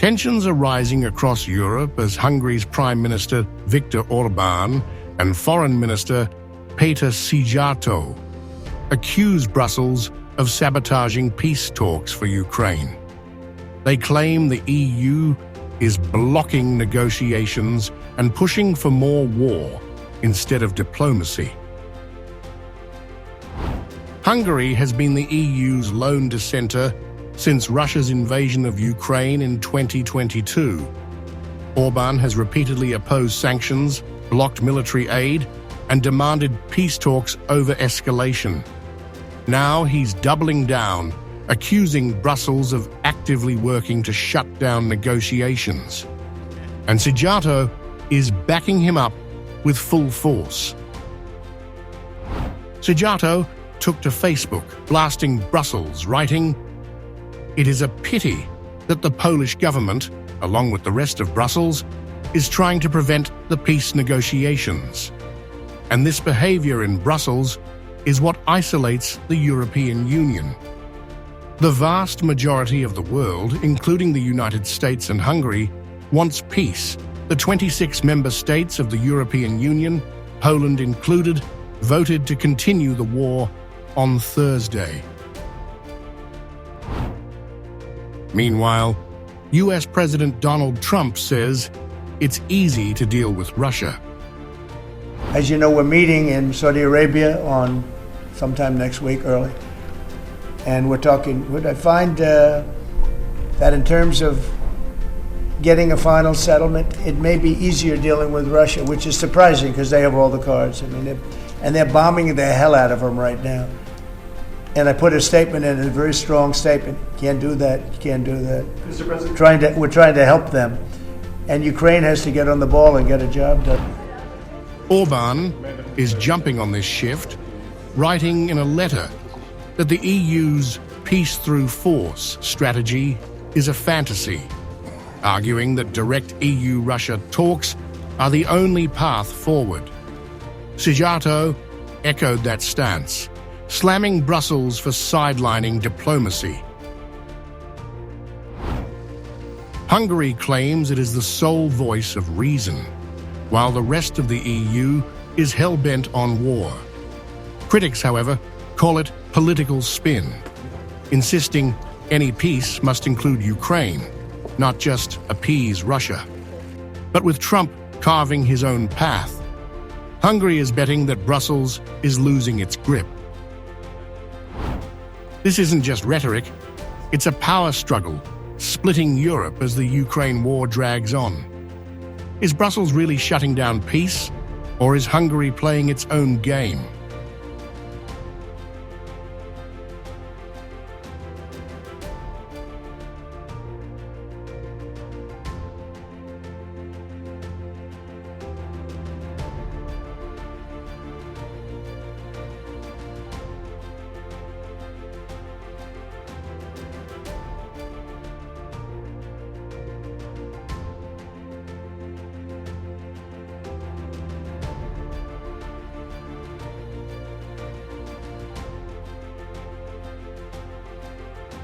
Tensions are rising across Europe as Hungary's Prime Minister Viktor Orbán and Foreign Minister Péter Szijjártó accuse Brussels of sabotaging peace talks for Ukraine. They claim the EU is blocking negotiations and pushing for more war instead of diplomacy. Hungary has been the EU's lone dissenter since Russia's invasion of Ukraine in 2022. Orbán has repeatedly opposed sanctions, blocked military aid, and demanded peace talks over escalation. Now he's doubling down, accusing Brussels of actively working to shut down negotiations. And Szijjártó is backing him up with full force. Szijjártó took to Facebook, blasting Brussels, writing, "It is a pity that the Polish government, along with the rest of Brussels, is trying to prevent the peace negotiations. And this behavior in Brussels is what isolates the European Union. The vast majority of the world, including the United States and Hungary, wants peace. The 26 member states of the European Union, Poland included, voted to continue the war on Thursday." Meanwhile, US President Donald Trump says it's easy to deal with Russia. As you know, we're meeting in Saudi Arabia on sometime next week, early. And we're talking, I find that in terms of getting a final settlement, it may be easier dealing with Russia, which is surprising because they have all the cards. I mean, they're bombing the hell out of them right now. And I put a statement in, a very strong statement. Can't do that, you can't do that. Mr. President. We're trying to help them. And Ukraine has to get on the ball and get a job done. Orbán is jumping on this shift, writing in a letter that the EU's peace through force strategy is a fantasy, arguing that direct EU-Russia talks are the only path forward. Szijjártó echoed that stance, slamming Brussels for sidelining diplomacy. Hungary claims it is the sole voice of reason, while the rest of the EU is hell-bent on war. Critics, however, call it political spin, insisting any peace must include Ukraine, not just appease Russia. But with Trump carving his own path, Hungary is betting that Brussels is losing its grip. This isn't just rhetoric, it's a power struggle, splitting Europe as the Ukraine war drags on. Is Brussels really shutting down peace, or is Hungary playing its own game?